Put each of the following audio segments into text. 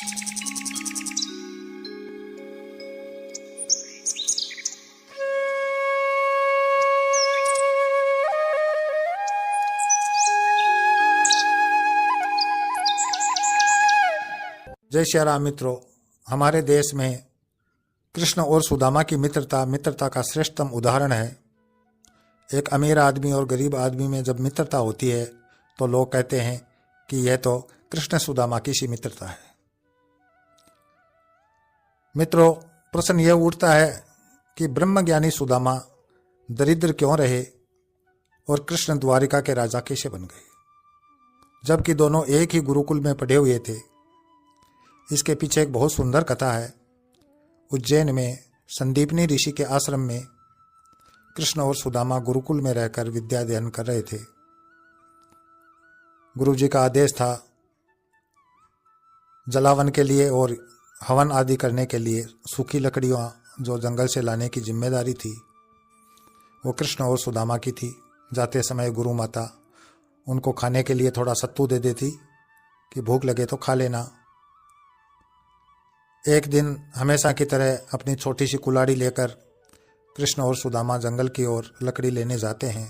जय श्री राम मित्रों, हमारे देश में कृष्ण और सुदामा की मित्रता का श्रेष्ठतम उदाहरण है। एक अमीर आदमी और गरीब आदमी में जब मित्रता होती है तो लोग कहते हैं कि यह तो कृष्ण सुदामा की सी मित्रता है। मित्रों, प्रश्न यह उठता है कि ब्रह्मज्ञानी सुदामा दरिद्र क्यों रहे और कृष्ण द्वारिका के राजा कैसे बन गए, जबकि दोनों एक ही गुरुकुल में पढ़े हुए थे। इसके पीछे एक बहुत सुंदर कथा है। उज्जैन में संदीपनी ऋषि के आश्रम में कृष्ण और सुदामा गुरुकुल में रहकर विद्या अध्ययन कर रहे थे। गुरुजी का आदेश था जलावन के लिए और हवन आदि करने के लिए सूखी लकड़ियाँ जो जंगल से लाने की जिम्मेदारी थी वो कृष्ण और सुदामा की थी। जाते समय गुरु माता उनको खाने के लिए थोड़ा सत्तू दे देती कि भूख लगे तो खा लेना। एक दिन हमेशा की तरह अपनी छोटी सी कुल्हाड़ी लेकर कृष्ण और सुदामा जंगल की ओर लकड़ी लेने जाते हैं।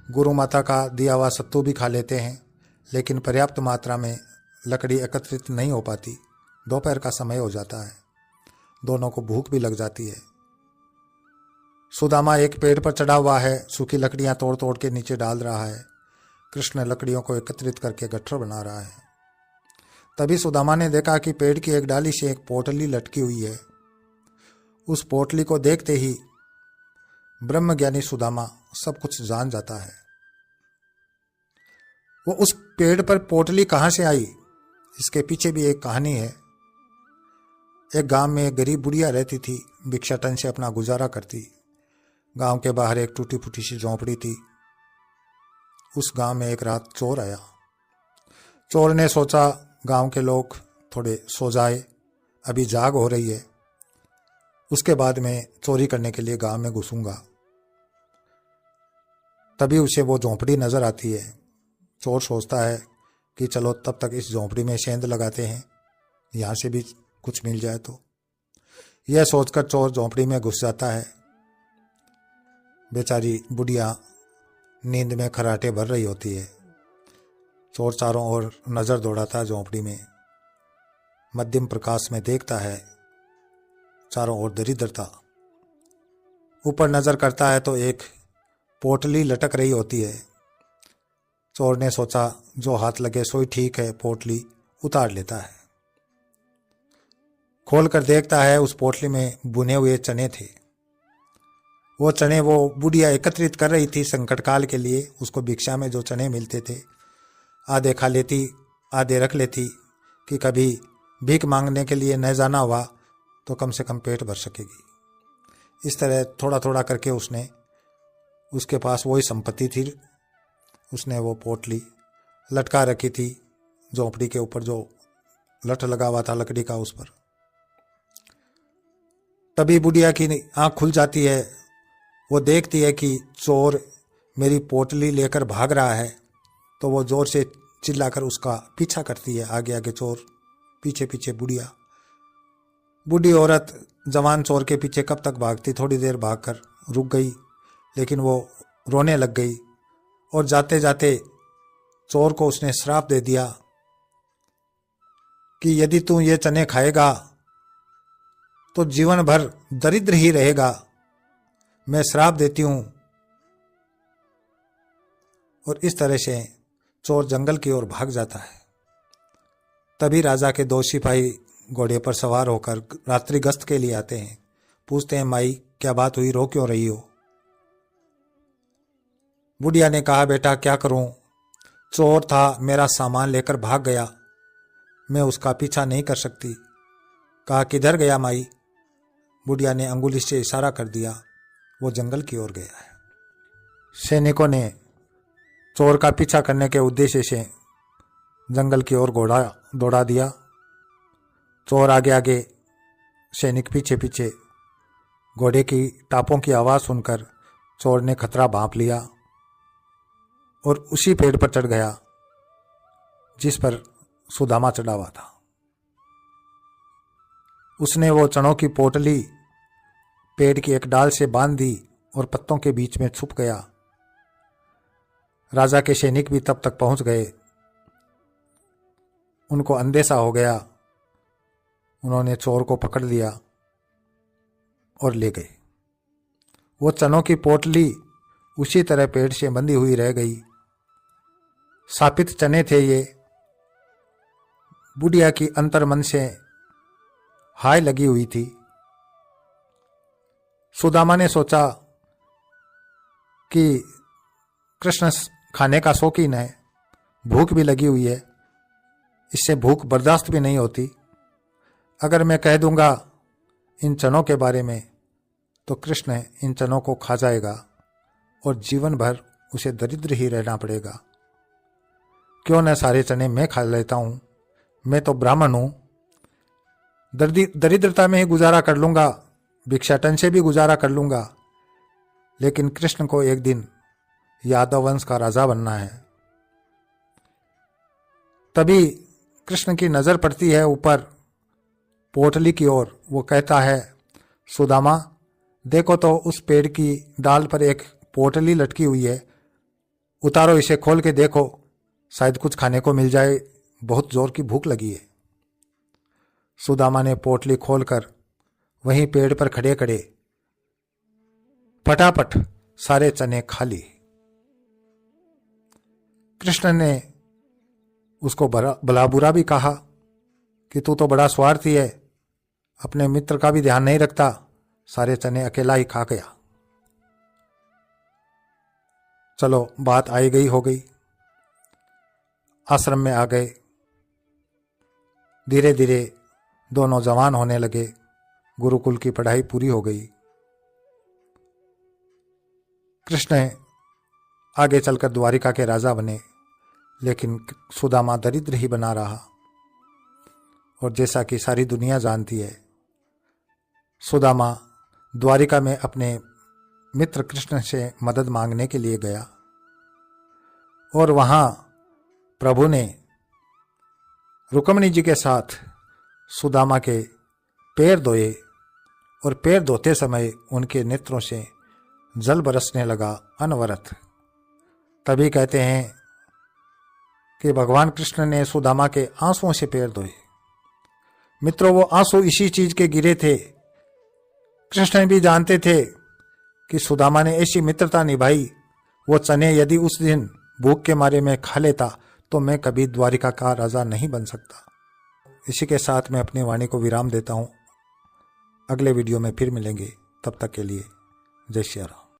गुरु माता का दिया हुआ सत्तू भी खा लेते हैं, लेकिन पर्याप्त मात्रा में लकड़ी एकत्रित नहीं हो पाती। दोपहर का समय हो जाता है, दोनों को भूख भी लग जाती है। सुदामा एक पेड़ पर चढ़ा हुआ है, सूखी लकड़ियां तोड़ तोड़ के नीचे डाल रहा है। कृष्ण लकड़ियों को एकत्रित करके गट्ठर बना रहा है। तभी सुदामा ने देखा कि पेड़ की एक डाली से एक पोटली लटकी हुई है। उस पोटली को देखते ही ब्रह्मज्ञानी सुदामा सब कुछ जान जाता है। वो उस पेड़ पर पोटली कहां से आई, इसके पीछे भी एक कहानी है। एक गांव में एक गरीब बुढ़िया रहती थी, भिक्षाटन से अपना गुजारा करती। गांव के बाहर एक टूटी फूटी सी झोंपड़ी थी। उस गांव में एक रात चोर आया। चोर ने सोचा गांव के लोग थोड़े सो जाए, अभी जाग हो रही है, उसके बाद मैं चोरी करने के लिए गांव में घुसूंगा। तभी उसे वो झोंपड़ी नजर आती है। चोर सोचता है कि चलो तब तक इस झोंपड़ी में सेंध लगाते हैं, यहाँ से भी कुछ मिल जाए तो। यह सोचकर चोर झोंपड़ी में घुस जाता है। बेचारी बुढ़िया नींद में खर्राटे भर रही होती है। चोर चारों ओर नजर दौड़ाता झोंपड़ी में। मध्यम प्रकाश में देखता है चारों ओर दरिद्रता। ऊपर नजर करता है तो एक पोटली लटक रही होती है। चोर ने सोचा जो हाथ लगे सोई ठीक है, पोटली उतार लेता है। खोलकर देखता है उस पोटली में बुने हुए चने थे। वो चने वो बुढ़िया एकत्रित कर रही थी संकटकाल के लिए। उसको भिक्षा में जो चने मिलते थे आधे खा लेती, आधे रख लेती कि कभी भीख मांगने के लिए न जाना हुआ तो कम से कम पेट भर सकेगी। इस तरह थोड़ा थोड़ा करके उसने, उसके पास वही संपत्ति थी, उसने वो पोटली लटका रखी थी झोंपड़ी के ऊपर, जो लठ लगा हुआ था लकड़ी का उस पर। तभी बुढ़िया की आंख खुल जाती है। वो देखती है कि चोर मेरी पोटली लेकर भाग रहा है, तो वो जोर से चिल्लाकर उसका पीछा करती है। आगे आगे चोर, पीछे पीछे बुढ़िया। बूढ़ी औरत जवान चोर के पीछे कब तक भागती, थोड़ी देर भागकर रुक गई, लेकिन वो रोने लग गई और जाते जाते चोर को उसने श्राप दे दिया कि यदि तू ये चने खाएगा तो जीवन भर दरिद्र ही रहेगा, मैं श्राप देती हूं। और इस तरह से चोर जंगल की ओर भाग जाता है। तभी राजा के दो सिपाही घोड़े पर सवार होकर रात्रि गश्त के लिए आते हैं। पूछते हैं, माई क्या बात हुई, रो क्यों रही हो? बुढ़िया ने कहा, बेटा क्या करूं, चोर था, मेरा सामान लेकर भाग गया, मैं उसका पीछा नहीं कर सकती। कहा, किधर गया माई? बुढ़िया ने अंगुली से इशारा कर दिया, वो जंगल की ओर गया है। सैनिकों ने चोर का पीछा करने के उद्देश्य से जंगल की ओर घोड़ा दौड़ा दिया। चोर आगे आगे, सैनिक पीछे पीछे। घोड़े की टापों की आवाज़ सुनकर चोर ने खतरा भांप लिया और उसी पेड़ पर चढ़ गया जिस पर सुदामा चढ़ा हुआ था। उसने वो चनों की पोटली पेड़ की एक डाल से बांध दी और पत्तों के बीच में छुप गया। राजा के सैनिक भी तब तक पहुंच गए। उनको अंदेशा हो गया। उन्होंने चोर को पकड़ लिया और ले गए। वो चनों की पोटली उसी तरह पेड़ से बंधी हुई रह गई। सापित चने थे ये। बुढ़िया की अंतर्मन से हाय लगी हुई थी। सुदामा ने सोचा कि कृष्ण खाने का शौकीन है, भूख भी लगी हुई है, इससे भूख बर्दाश्त भी नहीं होती। अगर मैं कह दूंगा इन चनों के बारे में तो कृष्ण इन चनों को खा जाएगा और जीवन भर उसे दरिद्र ही रहना पड़ेगा। क्यों न सारे चने मैं खा लेता हूं, मैं तो ब्राह्मण हूं, दरिद्रता में ही गुजारा कर लूंगा, भिक्षाटन से भी गुजारा कर लूंगा, लेकिन कृष्ण को एक दिन यादव वंश का राजा बनना है। तभी कृष्ण की नजर पड़ती है ऊपर पोटली की ओर। वो कहता है, सुदामा देखो तो उस पेड़ की डाल पर एक पोटली लटकी हुई है, उतारो इसे, खोल के देखो, शायद कुछ खाने को मिल जाए, बहुत जोर की भूख लगी है। सुदामा ने पोटली खोलकर वहीं पेड़ पर खड़े खड़े फटाफट सारे चने खा लिए। कृष्ण ने उसको भला बुरा भी कहा कि तू तो बड़ा स्वार्थी है, अपने मित्र का भी ध्यान नहीं रखता, सारे चने अकेला ही खा गया। चलो बात आई गई हो गई। आश्रम में आ गए। धीरे धीरे दोनों जवान होने लगे। गुरुकुल की पढ़ाई पूरी हो गई। कृष्ण आगे चलकर द्वारिका के राजा बने, लेकिन सुदामा दरिद्र ही बना रहा। और जैसा कि सारी दुनिया जानती है, सुदामा द्वारिका में अपने मित्र कृष्ण से मदद मांगने के लिए गया और वहां प्रभु ने रुक्मिणी जी के साथ सुदामा के पैर धोए और पैर धोते समय उनके नेत्रों से जल बरसने लगा अनवरत। तभी कहते हैं कि भगवान कृष्ण ने सुदामा के आंसुओं से पैर धोए। मित्रों, वो आंसू इसी चीज के गिरे थे। कृष्ण भी जानते थे कि सुदामा ने ऐसी मित्रता निभाई, वो चने यदि उस दिन भूख के मारे में खा लेता तो मैं कभी द्वारिका का राजा नहीं बन सकता। इसी के साथ मैं अपनी वाणी को विराम देता हूं। अगले वीडियो में फिर मिलेंगे। तब तक के लिए जय श्री राम।